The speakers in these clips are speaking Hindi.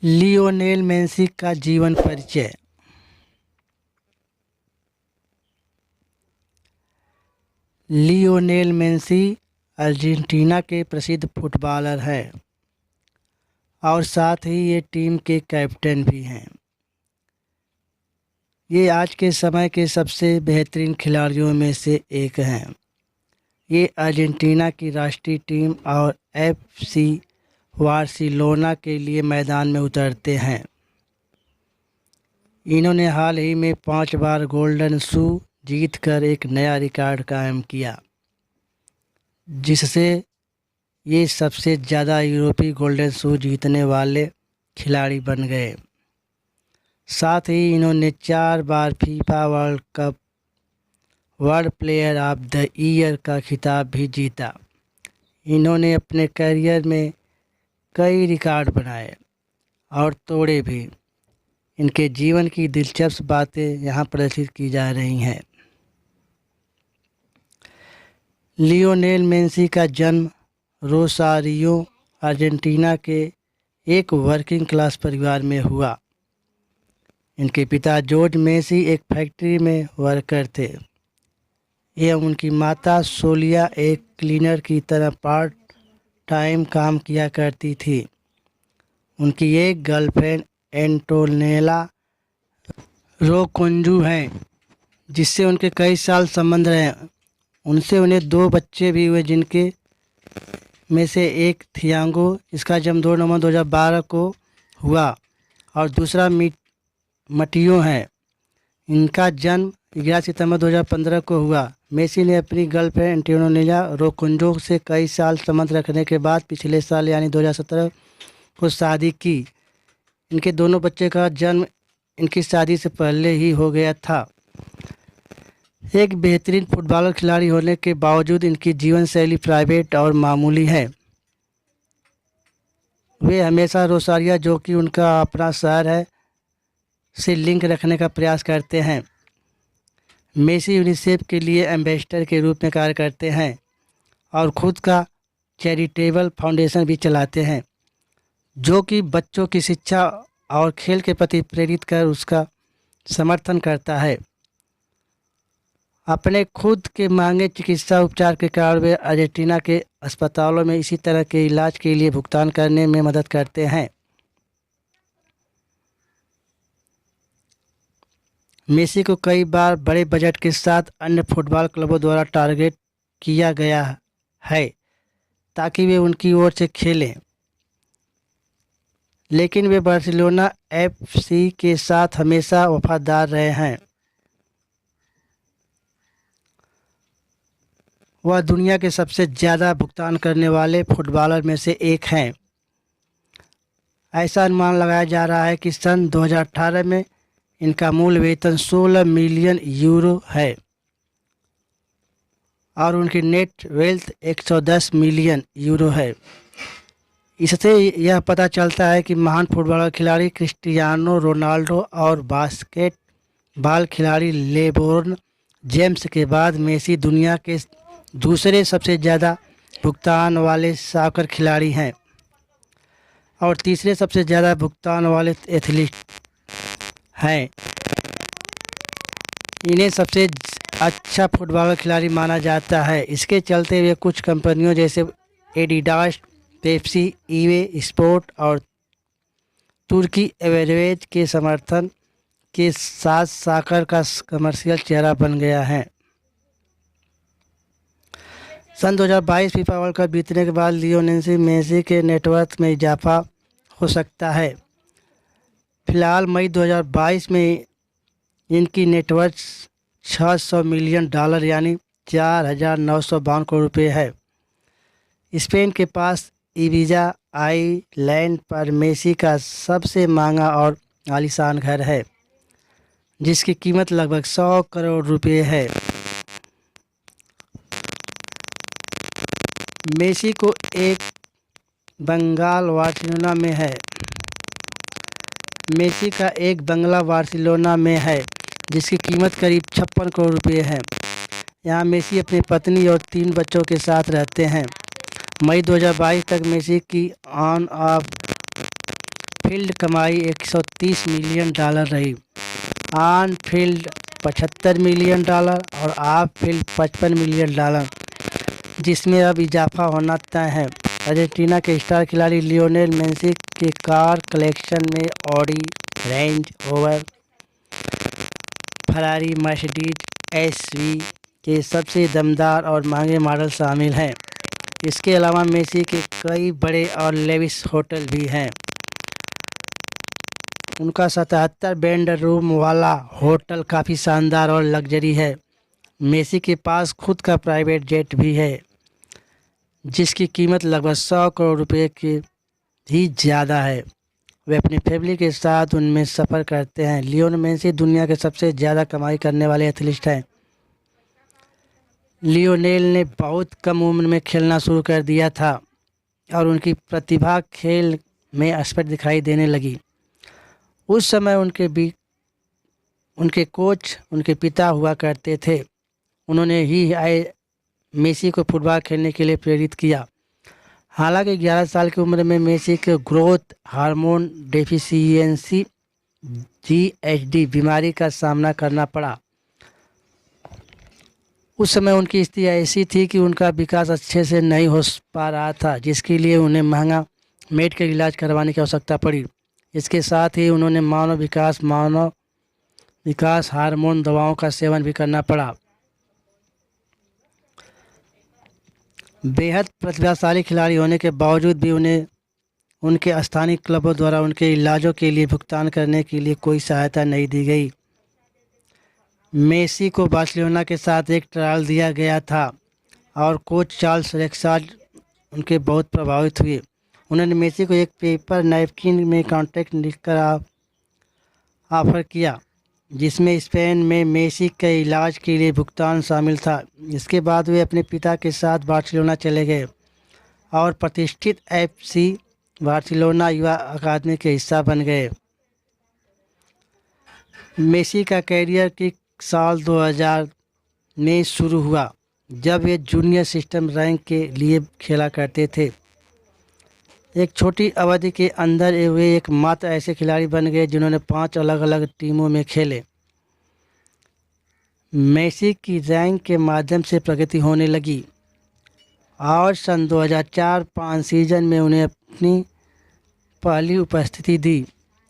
लियोनेल मेसी का जीवन परिचय। लियोनेल मेसी अर्जेंटीना के प्रसिद्ध फुटबॉलर हैं और साथ ही ये टीम के कैप्टन भी हैं। ये आज के समय के सबसे बेहतरीन खिलाड़ियों में से एक हैं। ये अर्जेंटीना की राष्ट्रीय टीम और एफसी बार्सिलोना के लिए मैदान में उतरते हैं। इन्होंने हाल ही में 5 बार गोल्डन शू जीतकर एक नया रिकॉर्ड कायम किया, जिससे ये सबसे ज़्यादा यूरोपीय गोल्डन शू जीतने वाले खिलाड़ी बन गए। साथ ही इन्होंने 4 बार FIFA world cup world player of the year का खिताब भी जीता। इन्होंने अपने करियर में कई रिकॉर्ड बनाए और तोड़े भी। इनके जीवन की दिलचस्प बातें यहाँ प्रदर्शित की जा रही हैं। लियोनेल मेसी का जन्म रोसारियो, अर्जेंटीना के एक वर्किंग क्लास परिवार में हुआ। इनके पिता जॉर्ज मेसी एक फैक्ट्री में वर्कर थे एवं उनकी माता सोलिया एक क्लीनर की तरह पार्ट टाइम काम किया करती थी। उनकी एक गर्लफ्रेंड एंटोनेला रोकुंजू हैं, जिससे उनके कई साल संबंध रहे। उनसे उन्हें 2 बच्चे भी हुए, जिनके में से एक थियांगो, इसका जन्म 2 नवंबर 2012 को हुआ, और दूसरा मटियो है। इनका जन्म 11 सितंबर 2015 को हुआ। मेसी ने अपनी गर्लफ्रेंड एंटोनेला रोकुंजो से कई साल संबंध रखने के बाद पिछले साल यानी 2017 को शादी की। इनके दोनों बच्चे का जन्म इनकी शादी से पहले ही हो गया था। एक बेहतरीन फुटबॉलर खिलाड़ी होने के बावजूद इनकी जीवन शैली प्राइवेट और मामूली है। वे हमेशा रोसारिया, जो कि उनका अपना शहर है, से लिंक रखने का प्रयास करते हैं। मेसी यूनिसेफ के लिए एम्बेसडर के रूप में कार्य करते हैं और खुद का चैरिटेबल फाउंडेशन भी चलाते हैं, जो कि बच्चों की शिक्षा और खेल के प्रति प्रेरित कर उसका समर्थन करता है। अपने खुद के महंगे चिकित्सा उपचार के कारण वे अर्जेंटीना के अस्पतालों में इसी तरह के इलाज के लिए भुगतान करने में मदद करते हैं। मेसी को कई बार बड़े बजट के साथ अन्य फुटबॉल क्लबों द्वारा टारगेट किया गया है ताकि वे उनकी ओर से खेलें, लेकिन वे बार्सिलोना एफसी के साथ हमेशा वफादार रहे हैं। वह दुनिया के सबसे ज़्यादा भुगतान करने वाले फुटबॉलर में से एक हैं। ऐसा अनुमान लगाया जा रहा है कि सन 2018 में इनका मूल वेतन 16 मिलियन यूरो है और उनकी नेट वेल्थ 110 मिलियन यूरो है। इससे यह पता चलता है कि महान फुटबॉल खिलाड़ी क्रिस्टियानो रोनाल्डो और बास्केटबॉल खिलाड़ी लेब्रोन जेम्स के बाद मेसी दुनिया के दूसरे सबसे ज़्यादा भुगतान वाले सॉकर खिलाड़ी हैं और तीसरे सबसे ज़्यादा भुगतान वाले एथलीट हैं। इन्हें सबसे अच्छा फुटबॉल खिलाड़ी माना जाता है। इसके चलते वे कुछ कंपनियों जैसे एडिडास, पेप्सी, ईवे स्पोर्ट और तुर्की एयरवेज के समर्थन के साथ सॉकर का कमर्शियल चेहरा बन गया है। सन 2022 फीफा वर्ल्ड कप जीतने के बाद लियोनेल मेसी के नेटवर्थ में इजाफा हो सकता है। फिलहाल मई 2022 में इनकी नेटवर्थ $600 मिलियन यानी 4,952 करोड़ रुपये है। स्पेन के पास इबिजा आइलैंड पर मेसी का सबसे महंगा और आलीशान घर है, जिसकी कीमत लगभग 100 करोड़ रुपये है। मेसी को एक बंगला बार्सिलोना में है, जिसकी कीमत करीब 56 करोड़ रुपये है। यहाँ मेसी अपनी पत्नी और 3 बच्चों के साथ रहते हैं। मई 2022 तक मेसी की ऑन ऑफ फील्ड कमाई $130 मिलियन रही, ऑन फील्ड $75 मिलियन और ऑफ फील्ड $55 मिलियन, जिसमें अब इजाफा होना तय है। अर्जेंटीना के स्टार खिलाड़ी लियोनेल मेसी के कार कलेक्शन में Audi, Range Rover, Ferrari, Mercedes SV के सबसे दमदार और महंगे मॉडल शामिल हैं। इसके अलावा मेसी के कई बड़े और लेविश होटल भी हैं। उनका 77 बेडरूम वाला होटल काफ़ी शानदार और लग्जरी है। मेसी के पास खुद का प्राइवेट जेट भी है, जिसकी कीमत लगभग 100 करोड़ रुपए की ही ज़्यादा है। वे अपनी फैमिली के साथ उनमें सफ़र करते हैं। लियोनेल मेसी दुनिया के सबसे ज़्यादा कमाई करने वाले एथलीट हैं। लियोनेल ने बहुत कम उम्र में खेलना शुरू कर दिया था और उनकी प्रतिभा खेल में स्पष्ट दिखाई देने लगी। उस समय उनके कोच उनके पिता हुआ करते थे। उन्होंने ही मेसी को फुटबॉल खेलने के लिए प्रेरित किया। हालांकि 11 साल की उम्र में मेसी को ग्रोथ हार्मोन डेफिशिएंसी GHD बीमारी का सामना करना पड़ा। उस समय उनकी स्थिति ऐसी थी कि उनका विकास अच्छे से नहीं हो पा रहा था, जिसके लिए उन्हें महंगा मेडिकल इलाज करवाने की आवश्यकता पड़ी। इसके साथ ही उन्होंने मानव विकास हार्मोन दवाओं का सेवन भी करना पड़ा। बेहद प्रतिभाशाली खिलाड़ी होने के बावजूद भी उन्हें उनके स्थानीय क्लबों द्वारा उनके इलाजों के लिए भुगतान करने के लिए कोई सहायता नहीं दी गई। मेसी को बार्सिलोना के साथ एक ट्रायल दिया गया था और कोच चार्ल्स रेक्सार्ड उनके बहुत प्रभावित हुए। उन्होंने मेसी को एक पेपर नैपकिन में कॉन्ट्रैक्ट लिखकर ऑफर किया, जिसमें स्पेन में मेसी के इलाज के लिए भुगतान शामिल था। इसके बाद वे अपने पिता के साथ बार्सिलोना चले गए और प्रतिष्ठित FC बार्सिलोना युवा अकादमी के हिस्सा बन गए। मेसी का कैरियर की साल 2000 में शुरू हुआ, जब वे जूनियर सिस्टम रैंक के लिए खेला करते थे। एक छोटी अवधि के अंदर वे एकमात्र ऐसे खिलाड़ी बन गए जिन्होंने 5 अलग अलग टीमों में खेले। मेसी की रैंक के माध्यम से प्रगति होने लगी और सन 2004-05 सीजन में उन्हें अपनी पहली उपस्थिति दी,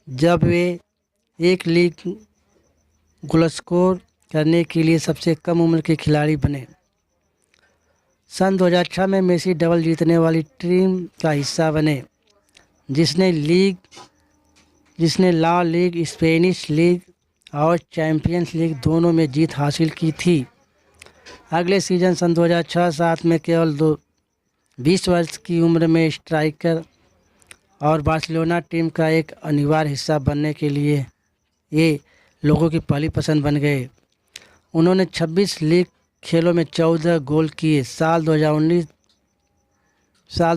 जब वे एक लीग गोल स्कोर करने के लिए सबसे कम उम्र के खिलाड़ी बने। सन 2006 में मेसी डबल जीतने वाली टीम का हिस्सा बने, जिसने ला लीग, स्पेनिश लीग और चैंपियंस लीग दोनों में जीत हासिल की थी। अगले सीजन सन 2006-07 में केवल 20 वर्ष की उम्र में स्ट्राइकर और बार्सिलोना टीम का एक अनिवार्य हिस्सा बनने के लिए ये लोगों की पहली पसंद बन गए। उन्होंने 26 लीग खेलों में 14 गोल किए। साल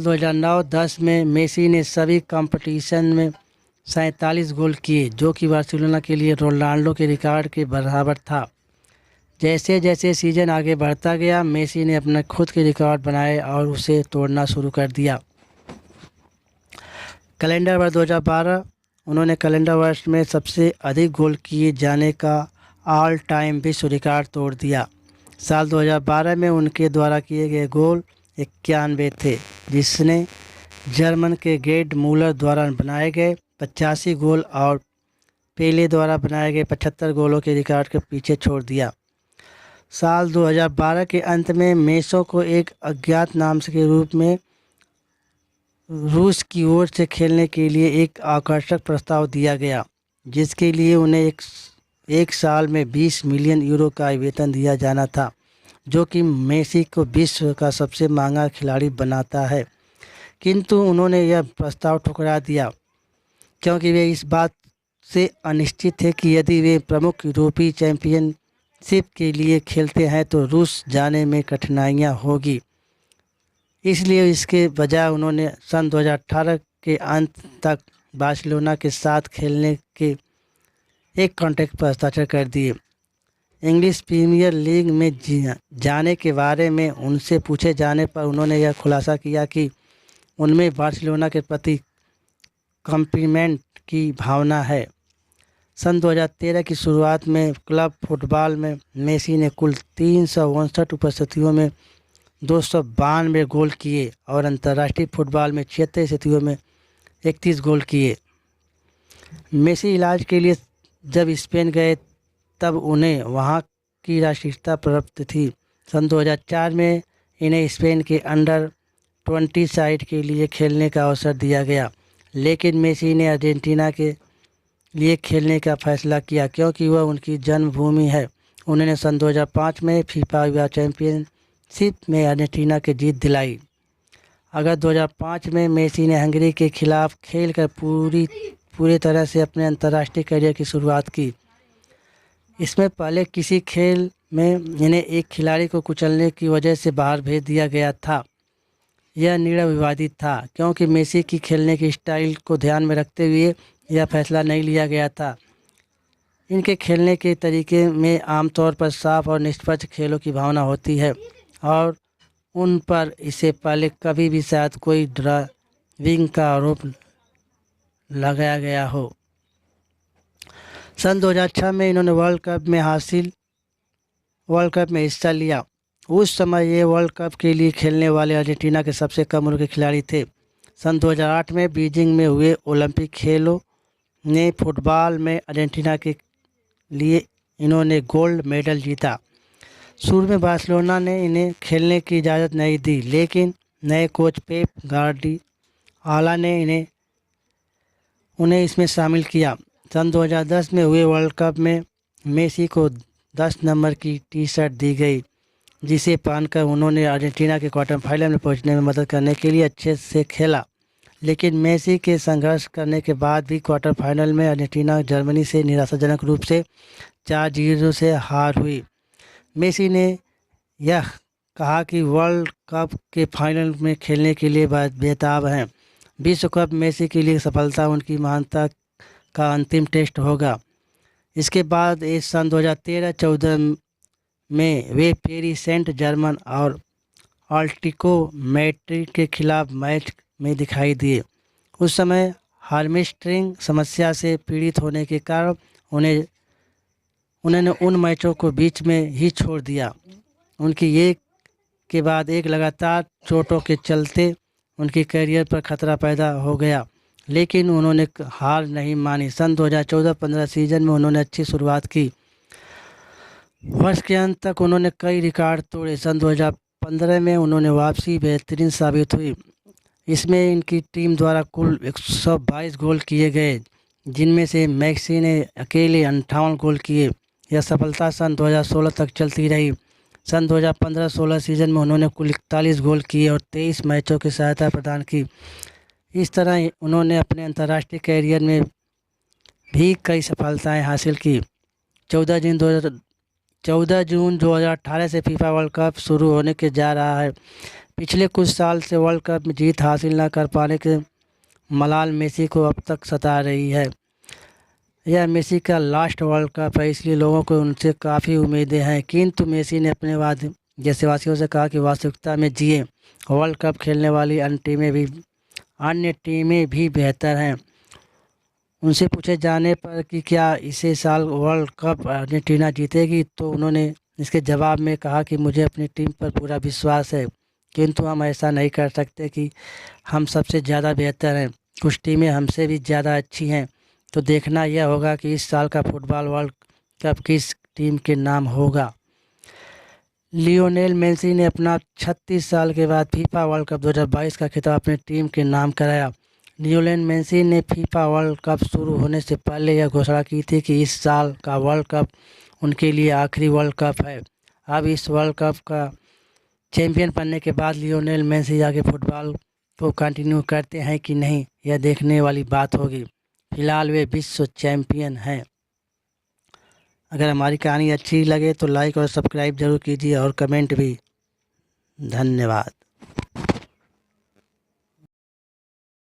2009-10 में मेसी ने सभी कंपटीशन में 47 गोल किए, जो कि बार्सिलोना के लिए रोनाल्डो के रिकॉर्ड के बराबर था। जैसे जैसे सीजन आगे बढ़ता गया, मेसी ने अपना खुद के रिकॉर्ड बनाए और उसे तोड़ना शुरू कर दिया। कैलेंडर वर्ष 2012 उन्होंने कैलेंडर वर्ष में सबसे अधिक गोल किए जाने का ऑल टाइम विश्व रिकॉर्ड तोड़ दिया। साल 2012 में उनके द्वारा किए गए गोल 91 थे, जिसने जर्मन के गेर्ड मूलर द्वारा बनाए गए 85 गोल और पेले द्वारा बनाए गए 75 गोलों के रिकॉर्ड के पीछे छोड़ दिया। साल 2012 के अंत में मेसी को एक अज्ञात नाम के रूप में रूस की ओर से खेलने के लिए एक आकर्षक प्रस्ताव दिया गया, जिसके लिए उन्हें एक साल में 20 मिलियन यूरो का वेतन दिया जाना था, जो कि मेसी को विश्व का सबसे महंगा खिलाड़ी बनाता है। किंतु उन्होंने यह प्रस्ताव ठुकरा दिया, क्योंकि वे इस बात से अनिश्चित थे कि यदि वे प्रमुख यूरोपीय चैंपियनशिप के लिए खेलते हैं तो रूस जाने में कठिनाइयां होगी। इसलिए इसके बजाय उन्होंने सन 2018 के अंत तक बार्सिलोना के साथ खेलने के एक कॉन्ट्रैक्ट पर हस्ताक्षर कर दिए। इंग्लिश प्रीमियर लीग में जाने के बारे में उनसे पूछे जाने पर उन्होंने यह खुलासा किया कि उनमें बार्सिलोना के प्रति कमिटमेंट की भावना है। सन 2013 की शुरुआत में क्लब फुटबॉल में मेसी ने कुल 359 उपस्थितियों में 292 गोल किए और अंतर्राष्ट्रीय फुटबॉल में 76 स्थितियों में 31 गोल किए। मेसी इलाज के लिए जब स्पेन गए तब उन्हें वहां की राष्ट्रीयता प्राप्त थी। सन 2004 में इन्हें स्पेन के अंडर-20 साइड के लिए खेलने का अवसर दिया गया, लेकिन मेसी ने अर्जेंटीना के लिए खेलने का फैसला किया क्योंकि वह उनकी जन्मभूमि है। उन्होंने सन 2005 में फीफा युवा चैंपियनशिप में अर्जेंटीना की जीत दिलाई। अगस्त 2005 में मेसी ने हंगरी के खिलाफ खेलकर पूरी तरह से अपने अंतर्राष्ट्रीय करियर की शुरुआत की। इसमें पहले किसी खेल में इन्हें एक खिलाड़ी को कुचलने की वजह से बाहर भेज दिया गया था। यह निर्णय विवादित था क्योंकि मेसी की खेलने की स्टाइल को ध्यान में रखते हुए यह फैसला नहीं लिया गया था। इनके खेलने के तरीके में आमतौर पर साफ और निष्पक्ष खेलों की भावना होती है और उन पर इससे पहले कभी भी शायद कोई ड्राइविंग का आरोप लगाया गया हो। सन 2006 में इन्होंने वर्ल्ड कप में हिस्सा लिया। उस समय ये वर्ल्ड कप के लिए खेलने वाले अर्जेंटीना के सबसे कम उम्र के खिलाड़ी थे। सन 2008 में बीजिंग में हुए ओलंपिक खेलों ने फुटबॉल में अर्जेंटीना के लिए इन्होंने गोल्ड मेडल जीता। शुरू में बार्सिलोना ने इन्हें खेलने की इजाज़त नहीं दी, लेकिन नए कोच पेप गार्डियोला ने उन्हें इसमें शामिल किया। सन 2010 में हुए वर्ल्ड कप में मेसी को 10 नंबर की टी शर्ट दी गई, जिसे पहनकर उन्होंने अर्जेंटीना के क्वार्टर फाइनल में पहुंचने में मदद करने के लिए अच्छे से खेला। लेकिन मेसी के संघर्ष करने के बाद भी क्वार्टर फाइनल में अर्जेंटीना जर्मनी से निराशाजनक रूप से 4-0 से हार हुई। मेसी ने यह कहा कि वर्ल्ड कप के फाइनल में खेलने के लिए बेताब हैं। विश्व कप मेसी के लिए सफलता उनकी महानता का अंतिम टेस्ट होगा। इसके बाद इस सन 2013-14 में वे पेरिस सेंट जर्मन और अटलेटिको मैड्रिड के खिलाफ मैच में दिखाई दिए। उस समय हैमस्ट्रिंग समस्या से पीड़ित होने के कारण उन्होंने उन मैचों को बीच में ही छोड़ दिया। उनकी एक के बाद एक लगातार चोटों के चलते उनके करियर पर खतरा पैदा हो गया, लेकिन उन्होंने हार नहीं मानी। सन 2014-15 सीजन में उन्होंने अच्छी शुरुआत की। वर्ष के अंत तक उन्होंने कई रिकॉर्ड तोड़े। सन 2015 में उन्होंने वापसी बेहतरीन साबित हुई। इसमें इनकी टीम द्वारा कुल 122 गोल किए गए, जिनमें से मैक्सी ने अकेले 58 गोल किए। यह सफलता सन 2016 तक चलती रही। सन 2015-16 सीजन में उन्होंने कुल 41 गोल किए और 23 मैचों की सहायता प्रदान की। इस तरह उन्होंने अपने अंतर्राष्ट्रीय कैरियर में भी कई सफलताएं हासिल की। 14 जून 2018 से फीफा वर्ल्ड कप शुरू होने के जा रहा है। पिछले कुछ साल से वर्ल्ड कप में जीत हासिल न कर पाने के मलाल मेसी को अब तक सता रही है। यह मेसी का लास्ट वर्ल्ड कप है, इसलिए लोगों को उनसे काफ़ी उम्मीदें हैं, किंतु मेसी ने अपने देशवासियों से कहा कि वास्तविकता में जिए। वर्ल्ड कप खेलने वाली अन्य टीमें भी बेहतर हैं। उनसे पूछे जाने पर कि क्या इसे साल वर्ल्ड कप अर्जेंटीना जीतेगी, तो उन्होंने इसके जवाब में कहा कि मुझे अपनी टीम पर पूरा विश्वास है, किंतु हम ऐसा नहीं कर सकते कि हम सबसे ज़्यादा बेहतर हैं। कुछ टीमें हमसे भी ज़्यादा अच्छी हैं, तो देखना यह होगा कि इस साल का फुटबॉल वर्ल्ड कप किस टीम के नाम होगा। लियोनेल मेसी ने अपना 36 साल के बाद फीफा वर्ल्ड कप 2022 का खिताब अपनी टीम के नाम कराया। लियोनेल मेसी ने फीफा वर्ल्ड कप शुरू होने से पहले यह घोषणा की थी कि इस साल का वर्ल्ड कप उनके लिए आखिरी वर्ल्ड कप है। अब इस वर्ल्ड कप का चैंपियन बनने के बाद लियोनेल मेसी आगे फुटबॉल को कंटिन्यू करते हैं कि नहीं, यह देखने वाली बात होगी। फिलहाल वे विश्व चैंपियन हैं। अगर हमारी कहानी अच्छी लगे तो लाइक और सब्सक्राइब जरूर कीजिए और कमेंट भी। धन्यवाद।